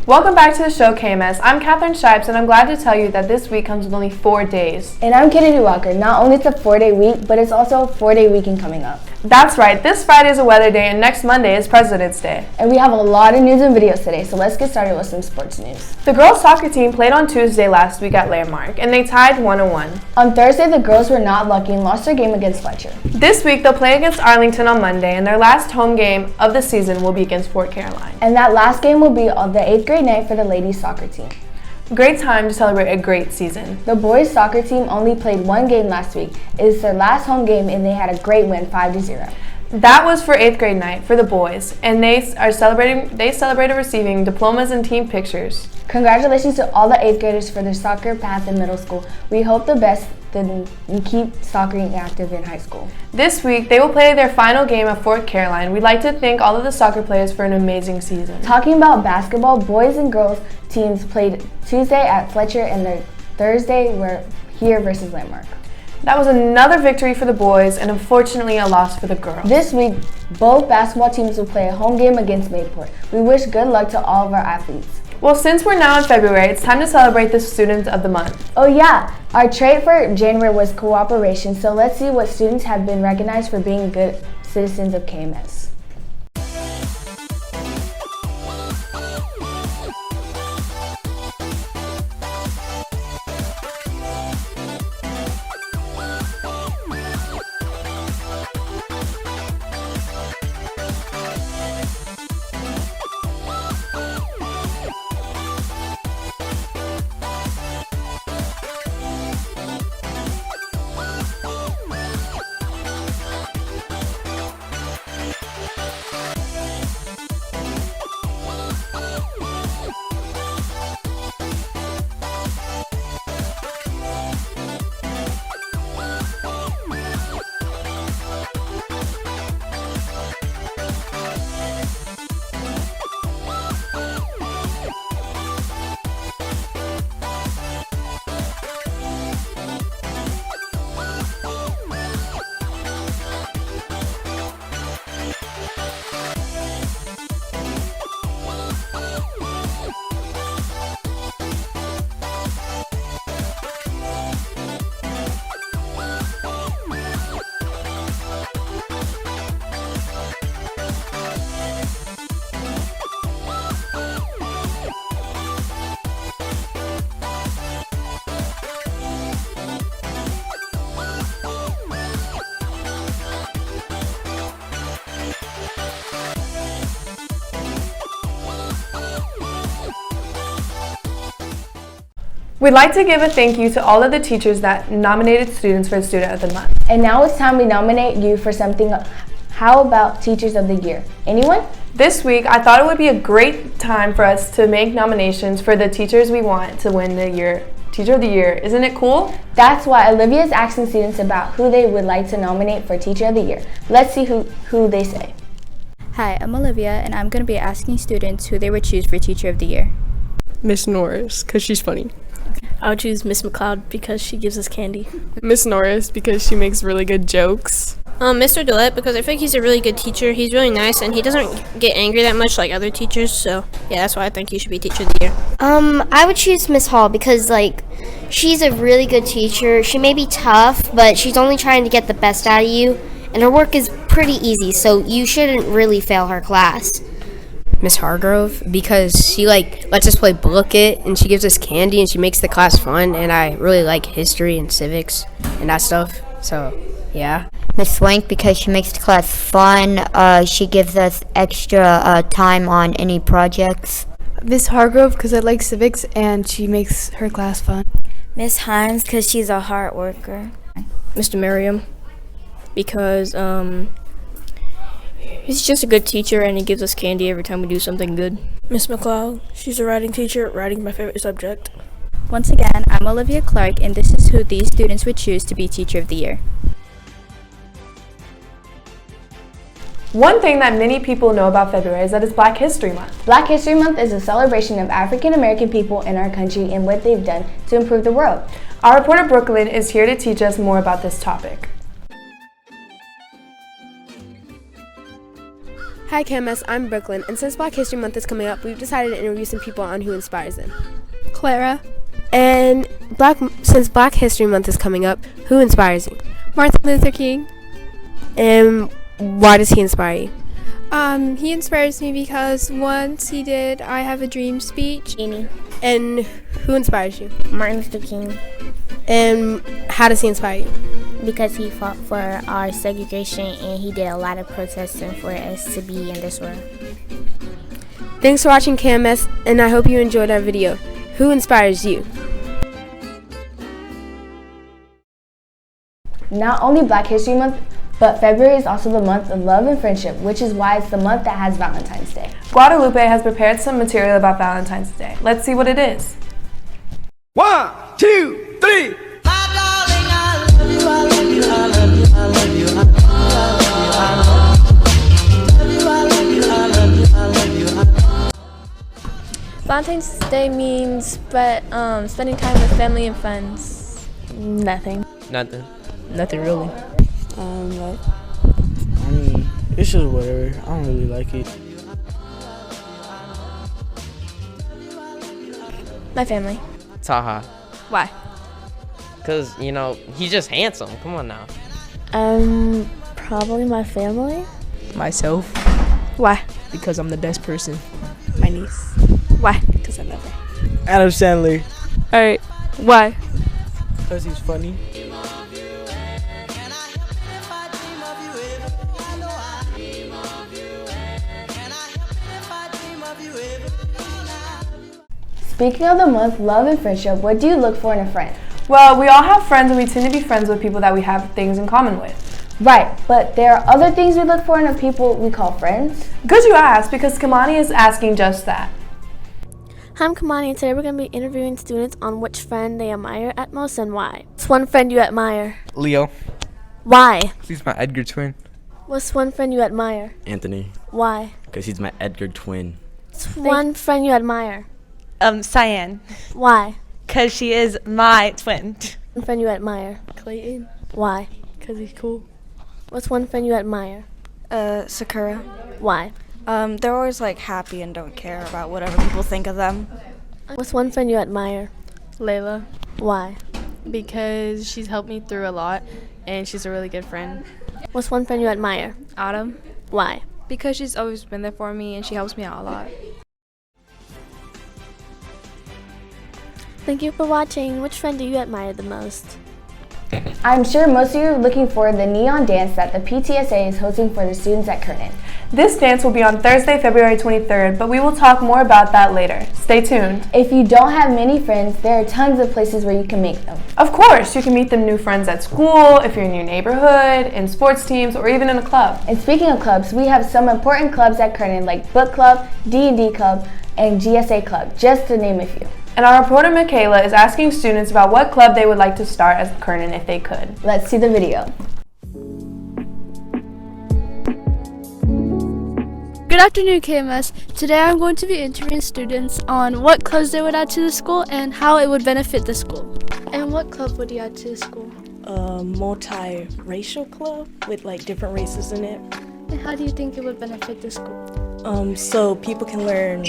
Welcome back to the show, KMS. I'm Catherine Shipes, and I'm glad to tell you that this week comes with only 4 days. And I'm Kennedy Walker. Not only it's a 4-day week, but it's also a 4-day weekend coming up. That's right. This Friday is a weather day, and next Monday is President's Day. And we have a lot of news and videos today, so let's get started with some sports news. The girls' soccer team played on Tuesday last week at Landmark, and they tied 1-1. On Thursday, the girls were not lucky and lost their game against Fletcher. This week, they'll play against Arlington on Monday, and their last home game of the season will be against Fort Caroline. And that last game will be on the 8th grade night for the ladies' soccer team. Great time to celebrate a great season. The boys' soccer team only played one game last week. It is their last home game, and they had a great win, 5-0. That was for 8th grade night for the boys, and they celebrated receiving diplomas and team pictures. Congratulations to all the 8th graders for their soccer path in middle school. We hope the best and keep soccer active in high school. This week, they will play their final game at Fort Caroline. We'd like to thank all of the soccer players for an amazing season. Talking about basketball, boys and girls teams played Tuesday at Fletcher, and their Thursday were here versus Landmark. That was another victory for the boys and unfortunately a loss for the girls. This week, both basketball teams will play a home game against Mayport. We wish good luck to all of our athletes. Well, since we're now in February, it's time to celebrate the Students of the Month. Oh yeah, our trait for January was cooperation, so let's see what students have been recognized for being good citizens of KMS. We'd like to give a thank you to all of the teachers that nominated students for Student of the Month. And now it's time we nominate you for something. How about Teachers of the Year? Anyone? This week, I thought it would be a great time for us to make nominations for the teachers we want to win the Teacher of the Year. Isn't it cool? That's why Olivia is asking students about who they would like to nominate for Teacher of the Year. Let's see who they say. Hi, I'm Olivia, and I'm going to be asking students who they would choose for Teacher of the Year. Miss Norris, because she's funny. I would choose Miss McLeod because she gives us candy. Miss Norris because she makes really good jokes. Mr. Dillette because I think he's a really good teacher. He's really nice and he doesn't get angry that much like other teachers. So yeah, that's why I think he should be Teacher of the Year. I would choose Miss Hall because she's a really good teacher. She may be tough, but she's only trying to get the best out of you, and her work is pretty easy, so you shouldn't really fail her class. Miss Hargrove because she lets us play book it, and she gives us candy, and she makes the class fun, and I really like history and civics and that stuff. So yeah. Miss Swank because she makes the class fun. She gives us extra time on any projects. Miss Hargrove because I like civics and she makes her class fun. Miss Hines because she's a hard worker. Mr. Merriam because he's just a good teacher and he gives us candy every time we do something good. Miss McLeod, she's a writing teacher. Writing's my favorite subject. Once again, I'm Olivia Clark, and this is who these students would choose to be Teacher of the Year. One thing that many people know about February is that it's Black History Month. Black History Month is a celebration of African American people in our country and what they've done to improve the world. Our reporter Brooklyn is here to teach us more about this topic. Hi KMS, I'm Brooklyn, and since Black History Month is coming up, we've decided to interview some people on who inspires them. Clara. And since Black History Month is coming up, who inspires you? Martin Luther King. And why does he inspire you? He inspires me because once he did I Have a Dream speech. Amy. And who inspires you? Martin Luther King. And how does he inspire you? Because he fought for our segregation and he did a lot of protesting for us to be in this world. Thanks for watching KMS, and I hope you enjoyed our video. Who inspires you? Not only Black History Month, but February is also the month of love and friendship, which is why it's the month that has Valentine's Day. Guadalupe has prepared some material about Valentine's Day. Let's see what it is. 1, 2, 3. Valentine's Day means spending time with family and friends. Nothing. Nothing really. I mean, it's just whatever. I don't really like it. My family. Taha. Why? Because, you know, he's just handsome. Come on now. Probably my family. Myself. Why? Because I'm the best person. My niece. Why? Because I love her. Adam Sandler. Alright. Why? Because he's funny. Speaking of the month, love and friendship, what do you look for in a friend? Well, we all have friends and we tend to be friends with people that we have things in common with. Right, but there are other things we look for in the people we call friends. Good you asked, because Kamani is asking just that. Hi, I'm Kamani, and today we're going to be interviewing students on which friend they admire at most and why. What's one friend you admire? Leo. Why? He's my Edgar twin. What's one friend you admire? Anthony. Why? Because he's my Edgar twin. What's one friend you admire? Cyan. Why? Because she is my twin. One friend you admire? Clayton. Why? Because he's cool. What's one friend you admire? Sakura. Why? They're always like happy and don't care about whatever people think of them. What's one friend you admire? Layla. Why? Because she's helped me through a lot and she's a really good friend. What's one friend you admire? Autumn. Why? Because she's always been there for me and she helps me out a lot. Thank you for watching. Which friend do you admire the most? I'm sure most of you are looking for the neon dance that the PTSA is hosting for the students at Kernan. This dance will be on Thursday, February 23rd, but we will talk more about that later. Stay tuned. If you don't have many friends, there are tons of places where you can make them. Of course, you can meet them new friends at school, if you're in your neighborhood, in sports teams, or even in a club. And speaking of clubs, we have some important clubs at Kernan like Book Club, D&D Club, and GSA Club, just to name a few. And our reporter Michaela is asking students about what club they would like to start as Kernan if they could. Let's see the video. Good afternoon, KMS. Today I'm going to be interviewing students on what clubs they would add to the school and how it would benefit the school. And what club would you add to the school? A multi-racial club with like different races in it. And how do you think it would benefit the school? So people can learn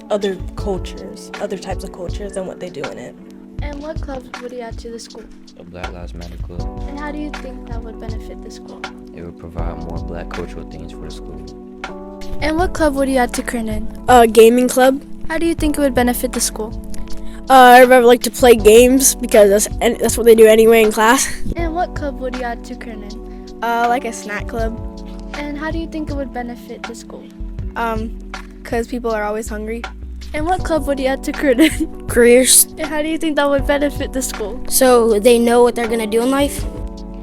other cultures, other types of cultures and what they do in it. And what clubs would you add to the school? A Black Lives Matter club. And how do you think that would benefit the school? It would provide more black cultural things for the school. And what club would you add to Kernan? A gaming club. How do you think it would benefit the school? Everybody like to play games because that's what they do anyway in class. And what club would you add to Kernan? Like a snack club. And how do you think it would benefit the school? Because people are always hungry. And what club would you add to Kernan? Careers. And how do you think that would benefit the school? So they know what they're gonna do in life.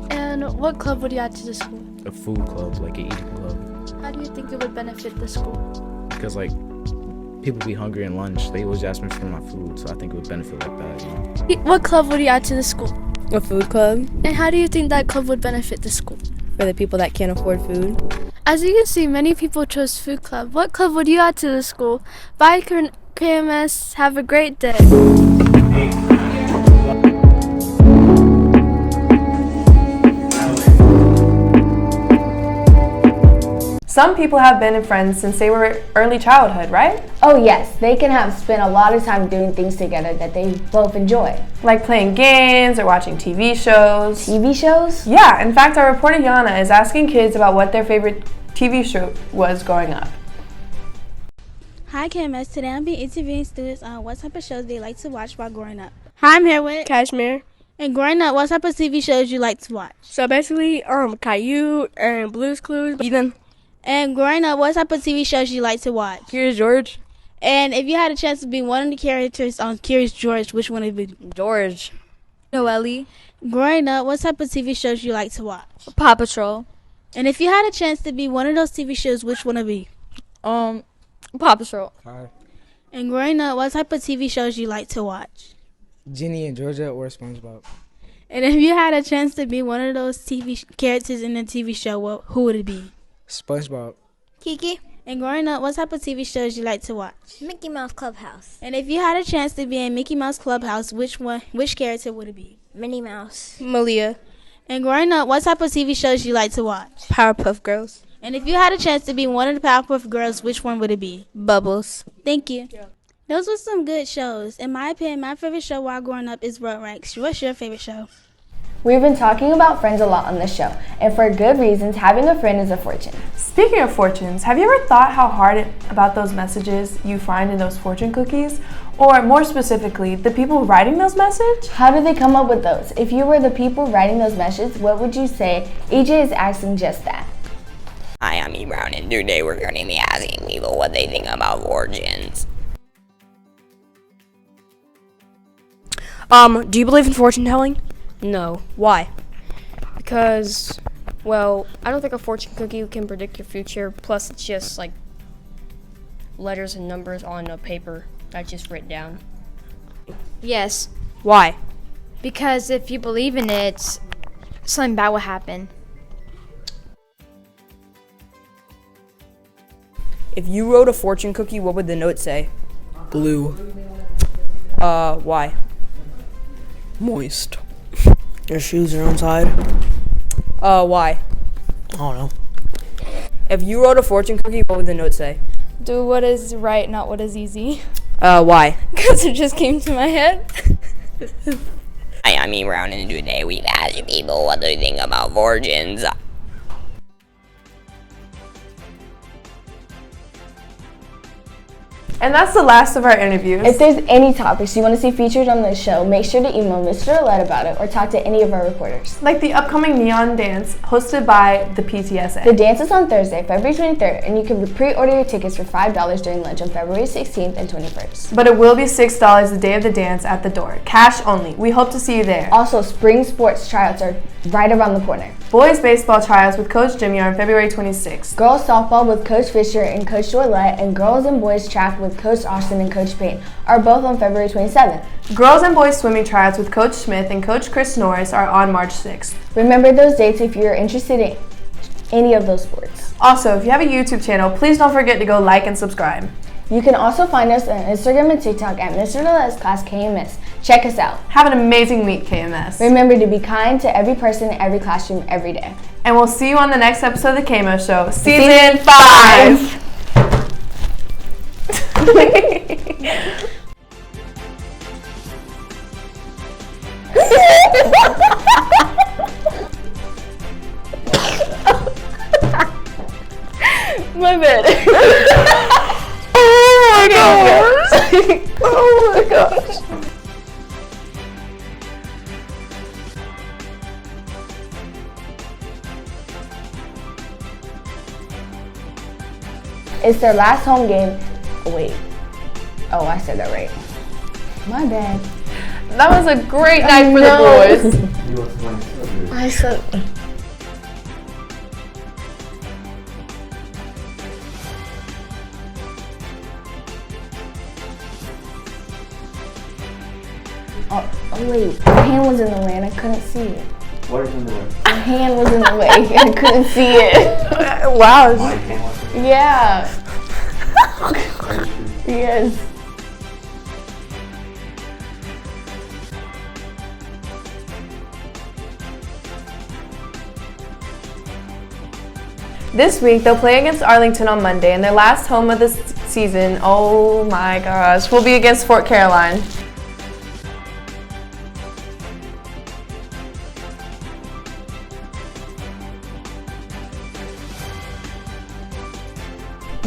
And what club would you add to the school? A food club, like an eating club. How do you think it would benefit the school? Because like people be hungry in lunch, they always ask me for my food, so I think it would benefit like that, you know? What club would you add to the school? A food club. And how do you think that club would benefit the school? For the people that can't afford food. As you can see, many people chose food club. What club would you add to the school? Bye, KMS. Have a great day. Some people have been friends since they were early childhood, right? Oh yes, they can have spent a lot of time doing things together that they both enjoy. Like playing games or watching TV shows. TV shows? Yeah, in fact, our reporter Yana is asking kids about what their favorite TV show was growing up. Hi KMS, today I'll be interviewing students on what type of shows they like to watch while growing up. Hi, I'm here with Kashmir. And growing up, what type of TV shows you like to watch? So basically, Caillou and Blue's Clues. Ethan. And growing up, what type of TV shows you like to watch? Curious George. And if you had a chance to be one of the characters on Curious George, which one would it be? George. Noelle. Growing up, what type of TV shows you like to watch? Paw Patrol. And if you had a chance to be one of those TV shows, which one would it be? Paw Patrol. Hi. And growing up, what type of TV shows you like to watch? Ginny and Georgia or SpongeBob. And if you had a chance to be one of those TV characters in a TV show, who would it be? SpongeBob. Kiki. And growing up, what type of TV shows you like to watch? Mickey Mouse Clubhouse. And if you had a chance to be in Mickey Mouse Clubhouse, which character would it be? Minnie Mouse. Malia. And growing up, what type of TV shows you like to watch? Powerpuff Girls. And if you had a chance to be one of the Powerpuff Girls, which one would it be? Bubbles. Thank you. Yeah. Those were some good shows. In my opinion, my favorite show while growing up is Road Ranks. What's your favorite show? We've been talking about friends a lot on this show, and for good reasons, having a friend is a fortune. Speaking of fortunes, have you ever thought how hard about those messages you find in those fortune cookies? Or more specifically, the people writing those messages? How do they come up with those? If you were the people writing those messages, what would you say? EJ is asking just that. Hi, I'm E. Brown, and today we're going to be asking people what they think about fortunes. Do you believe in fortune telling? No. Why? Because, well, I don't think a fortune cookie can predict your future. Plus, it's just like letters and numbers on a paper that's just written down. Yes, Why? because if you believe in it, something bad will happen. If you wrote a fortune cookie, what would the note say? Blue. Why? Moist. Your shoes are untied. Why? I don't know. If you wrote a fortune cookie, what would the note say? Do what is right, not what is easy. Why? Because it just came to my head. Hi, I'm E. Brown, and today we've asked people what they think about fortunes. And that's the last of our interviews. If there's any topics you want to see featured on the show, make sure to email Mr. Roulette about it or talk to any of our reporters. Like the upcoming Neon Dance hosted by the PTSA. The dance is on Thursday, February 23rd, and you can pre-order your tickets for $5 during lunch on February 16th and 21st. But it will be $6 the day of the dance at the door. Cash only. We hope to see you there. Also, spring sports tryouts are right around the corner. Boys baseball tryouts with Coach Jimmy are on February 26th. Girls softball with Coach Fisher and Coach Dorlett, and girls and boys track with Coach Austin and Coach Payne are both on February 27th. Girls and boys swimming tryouts with Coach Smith and Coach Chris Norris are on March 6th. Remember those dates if you're interested in any of those sports. Also, if you have a YouTube channel, please don't forget to go like and subscribe. You can also find us on Instagram and TikTok at Mr. Roulette's Class KMS. Check us out. Have an amazing week, KMS. Remember to be kind to every person in every classroom every day. And we'll see you on the next episode of the KMS Show, Season 5! My bad. Oh my gosh! Oh my gosh! It's their last home game. Wait. Oh, I said that right. My bad. That was a great night for the boys. I said. Oh wait, my hand was in the way and I couldn't see it. What is in the way? My hand was in the way and I couldn't see it. Wow. My hand was in the way. Yeah. Yes. This week, they'll play against Arlington on Monday, and their last home of the season, oh my gosh, will be against Fort Caroline.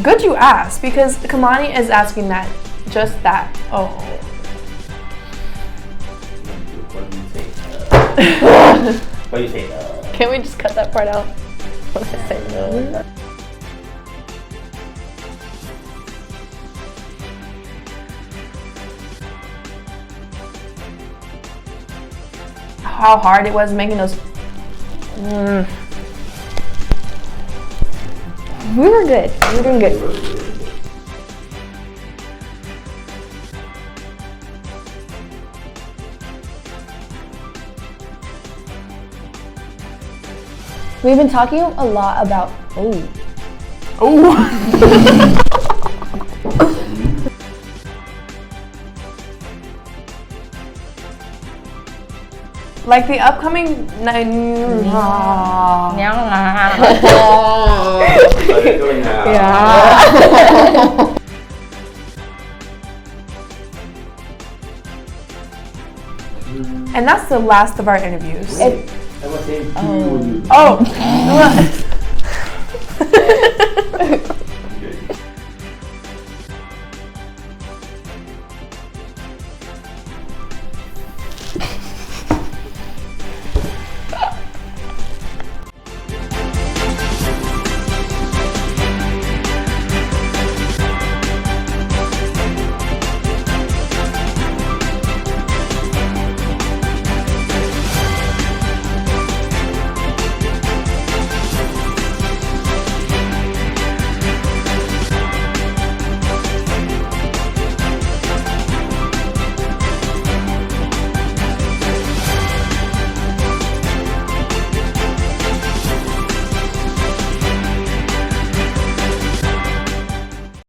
Good you asked, because Kamani is asking that, just that. Oh. What do you say? Can we just cut that part out? What did I say? How hard it was making those. We were good. We were doing good. We've been talking a lot about like the upcoming And that's the last of our interviews. Oh.